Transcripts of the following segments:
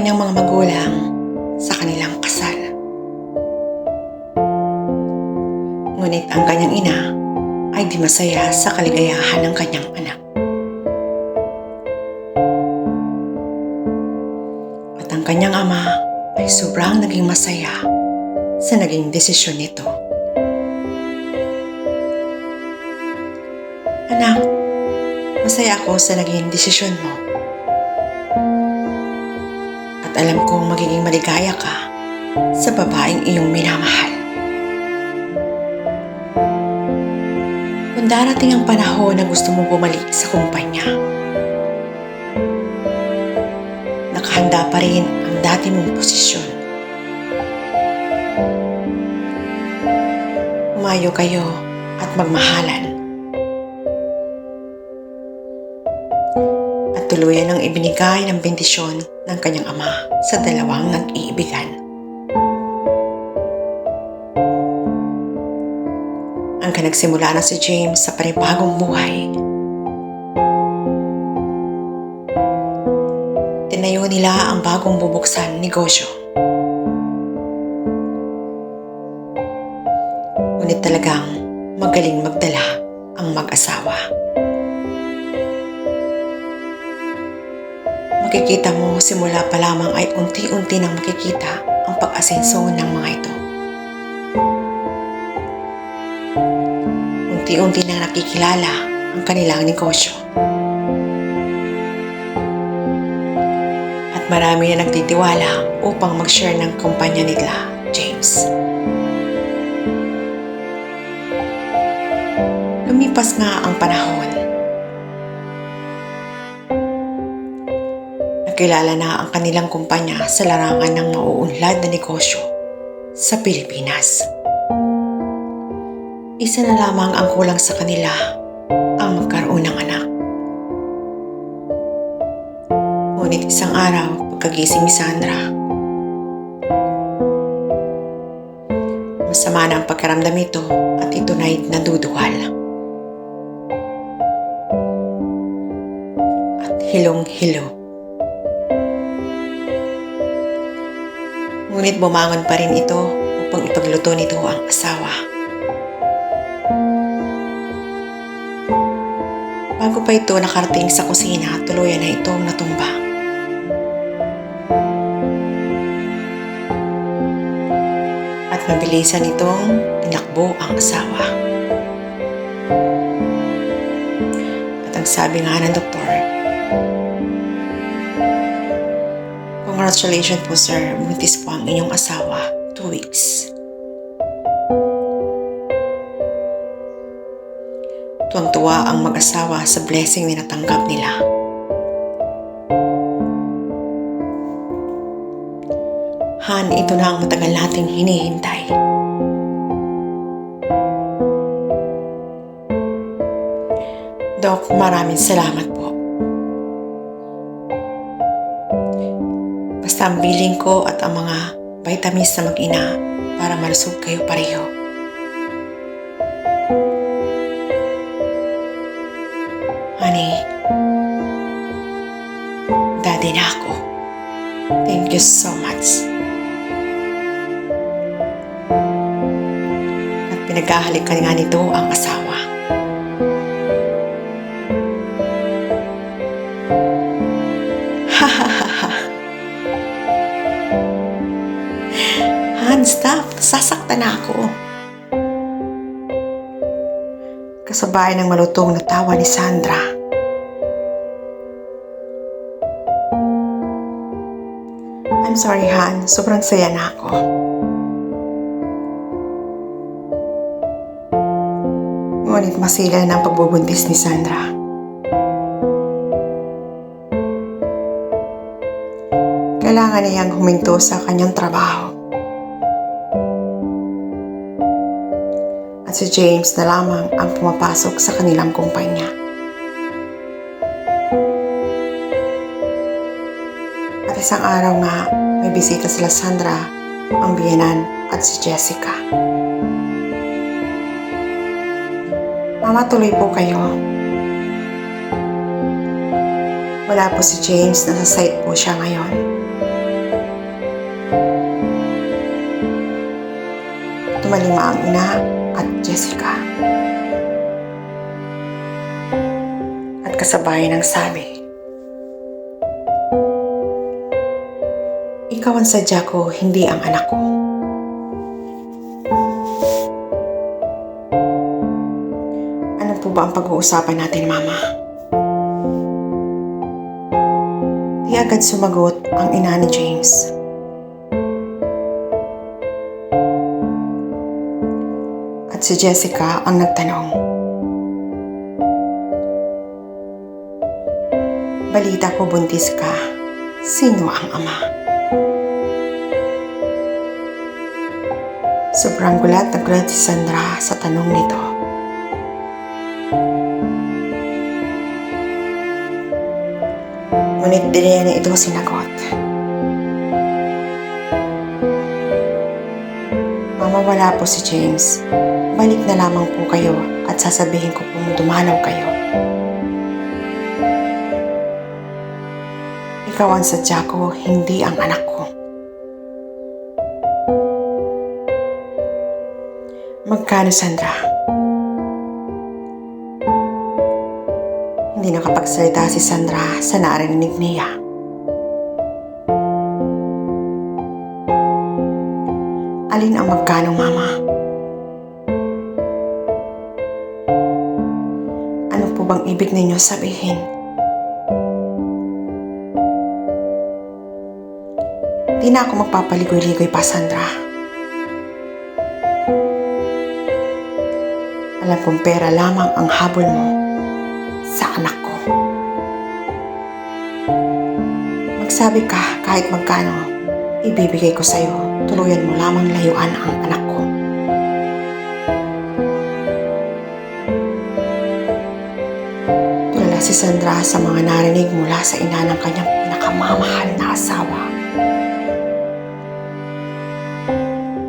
kanyang mga magulang sa kanilang kasal. Ngunit ang kanyang ina ay di masaya sa kaligayahan ng kanyang anak. At ang kanyang ama ay sobrang naging masaya sa naging desisyon nito. Anak, masaya ako sa naging desisyon mo. At alam kong magiging maligaya ka sa babaeng iyong minamahal. Kung darating ang panahon na gusto mong bumalik sa kumpanya, nakahanda pa rin ang dati mong posisyon. Umayo kayo at magmahalan. At tuluyan ang ibinigay ng bendisyon ng kanyang ama sa dalawang nag-iibigan. Hanggang nagsimula na si James sa panibagong buhay. Tinayo nila ang bagong bubuksan negosyo. Ngunit talagang magaling magdala ang mag-asawa. Makikita mo simula pa lamang ay unti-unti nang makikita ang pag-asenso ng mga ito. Unti-unti nang nakikilala ang kanilang negosyo. At marami na nagtitiwala upang mag-share ng kumpanya nila, James. Lumipas nga ang panahon. Nakilala na ang kanilang kumpanya sa larangan ng mauunlad na negosyo sa Pilipinas. Isa na lamang ang kulang sa kanila, ang magkaroon ng anak. Ngunit isang araw, pagkagising ni Sandra, masama na ang pakiramdam nito at ito na'y naduduwal. At hilong-hilo. Ngunit bumangon pa rin ito upang ipagluto nito ang asawa. Bago pa ito nakarating sa kusina, tuluyan na itong natumba. At mabilisan itong tinakbo ang asawa. At ang sabi nga ng doktor, "Congratulations po sir, buntis po ang inyong asawa, 2 weeks. Tuwang-tuwa ang mag-asawa sa blessing na natanggap nila. Han, ito na ang matagal nating hinihintay. Dok, maraming salamat po. Basta ang billing ko at ang mga vitamins na mag-ina para malusog kayo pareho. Honey, daddy na ako. Thank you so much." At pinaghahalikan nga nito ang asawa. Hahaha. Han, stop. Sasaktan na ako. Kasabay ng malutong na tawa ni Sandra. I'm sorry, Han. Sobrang saya na ako. Ngunit masila na ang pagbubuntis ni Sandra. Kailangan niyang huminto sa kanyang trabaho. At si James na lamang ang pumapasok sa kanilang kumpanya. At isang araw nga, may bisita sila Sandra, ang biyenan at si Jessica. "Mama, tuloy po kayo." Wala po si James, nasa site po siya ngayon. Tumalima ang ina at Jessica. At kasabay ng sabi, "Ikaw ang sadya ko, hindi ang anak ko." Ano po ba ang pag-uusapan natin, Mama? Di agad sumagot ang ina ni James. At si Jessica ang nagtanong, "Balita ko buntis ka. Sino ang ama?" Sobrang gulat na gulat si Sandra sa tanong nito. Ngunit di niya ito sinagot. "Mama, wala po si James. Balik na lamang po kayo at sasabihin ko pong dumalaw kayo. Ikaw ang sadya ko, hindi ang anak ko." "Magkano, Sandra?" Hindi nakapagsalita si Sandra sa narinig niya. "Alin ang magkano, Mama?" "Ano po bang ibig ninyo sabihin?" "Di na ako magpapaligoy-ligoy pa, Sandra. Alam kong pera lamang ang habol mo sa anak ko. Magsabi ka kahit magkano, ibibigay ko sa'yo. Tuluyan mo lamang layuan ang anak ko." Tulala si Sandra sa mga narinig mula sa ina ng kanyang pinakamamahal na asawa.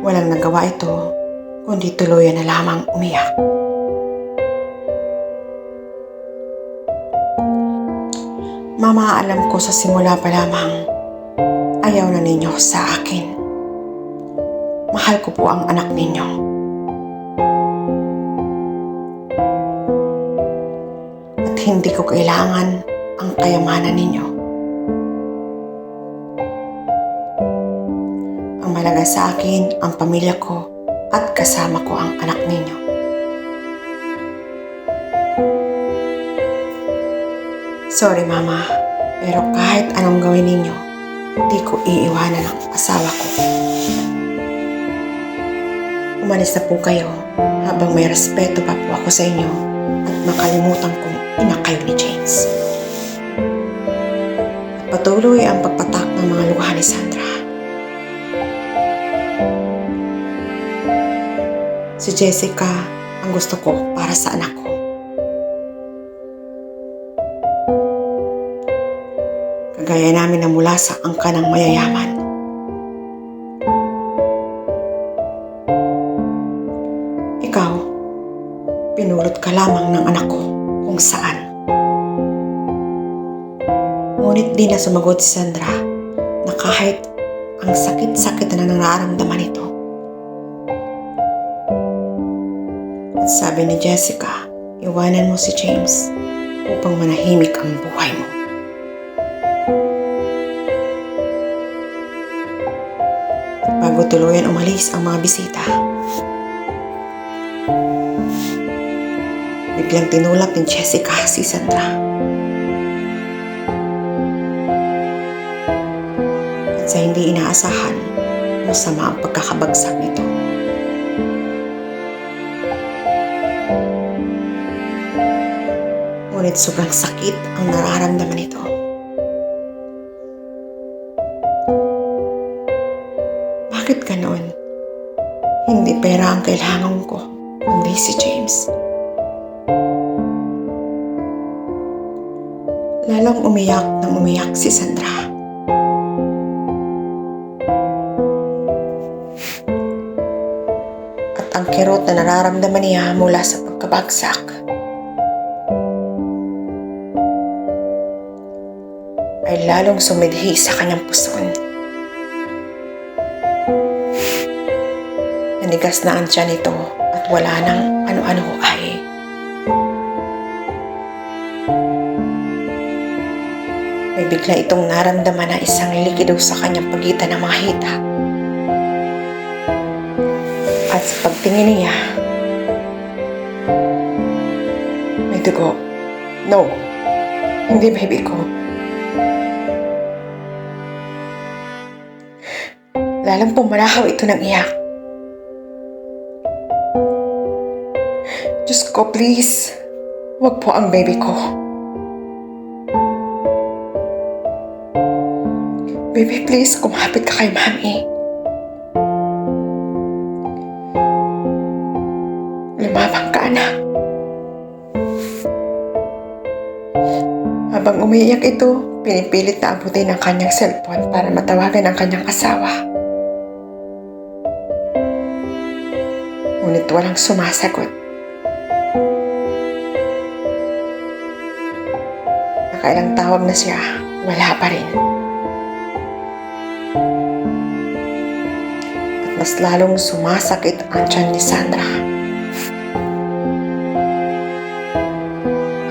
Walang nagawa ito, kundi tuluyan na lamang umiyak. "Mama, alam ko sa simula pa lamang, ayaw na ninyo sa akin. Mahal ko po ang anak ninyo. At hindi ko kailangan ang kayamanan ninyo. Ang mahalaga sa akin ang pamilya ko at kasama ko ang anak ninyo. Sorry, Mama, pero kahit anong gawin ninyo, di ko iiwanan ang asawa ko. Umalis na po kayo habang may respeto pa po ako sa inyo at makalimutan kong ina kayo ni James." At patuloy ang pagpatak ng mga luha ni Sandra. Si Jessica ang gusto ko para sa anak ko. Kagaya namin na mula sa angka ng mayayaman. Ikaw, pinulot ka lamang ng anak ko kung saan. Ngunit di na sumagot si Sandra na kahit ang sakit-sakit na nararamdaman ito. At sabi ni Jessica, iwanan mo si James upang manahimik ang buhay mo. Bago tuluyan umalis ang mga bisita, biglang tinulak ni Jessica si Sandra. At sa hindi inaasahan, masama ang pagkakabagsak nito. Ngunit sobrang sakit ang nararamdaman nito. Bakit ganoon? Hindi pera ang kailangan ko, kundi si James. Lalong umiyak nang umiyak si Sandra. At ang kirot na nararamdaman niya mula sa pagkabagsak ay lalong sumidhi sa kanyang puson. tinigas na ang tiyan nito at wala nang ano-ano ay may bigla itong naramdaman na isang likido sa kanyang pagitan ng mga hita. At sa pagtingin niya, may dugo. No, hindi baby ko. Lalang pumalahaw ito ng iyak. Diyos ko, please. Huwag po ang baby ko. Baby, please, kumapit ka kay Mami. Lumabang ka, anak. Habang umiiyak ito, pinipilit na abutin ang kanyang cellphone para matawagan ang kanyang asawa. Ngunit walang sumasagot. Nakailang tawag na siya, wala pa rin. At mas lalong sumasakit ang tiyan ni Sandra.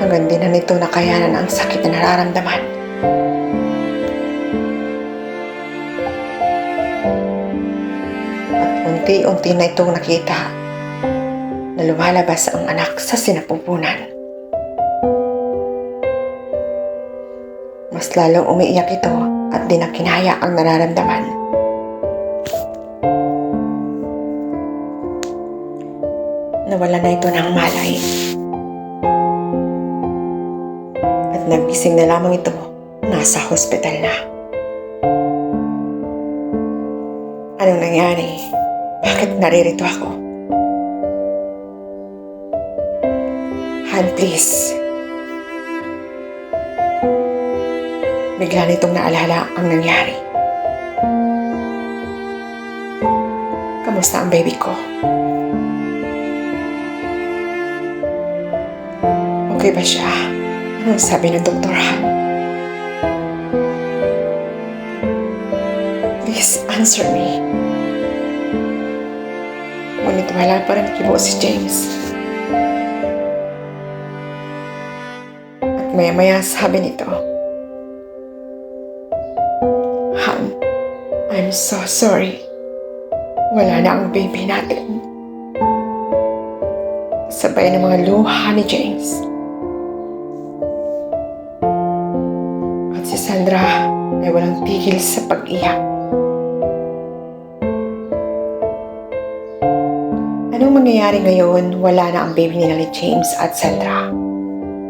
Hanggang di na nito nakayanan ang sakit na nararamdaman. At unti-unti na itong nakita na lumalabas ang anak sa sinapupunan. Mas lalong umiiyak ito at di na kinaya ang nararamdaman. Nawala na ito ng malay. At nagising na lamang ito, nasa hospital na. Anong nangyari? Bakit naririto ako? Han, please. Bigla nitong naalala ang nangyari. Kamusta ang baby ko? Okay ba siya? Anong sabi ng Dr. Han? Please answer me. Ngunit wala pa rin kibo si James. At maya-maya sabi nito, Han, I'm so sorry. Wala na ang baby natin. Sabay ng mga luha ni James. At si Sandra ay walang tigil sa pag-iyak. Anong mangyayari ngayon? Wala na ang baby nila ni James at Sandra.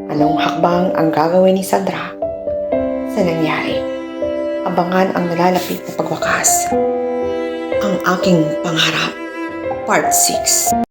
Anong hakbang ang gagawin ni Sandra sa nangyari? Abangan ang nalalapit na pagwakas. Ang aking pangarap, Part 6.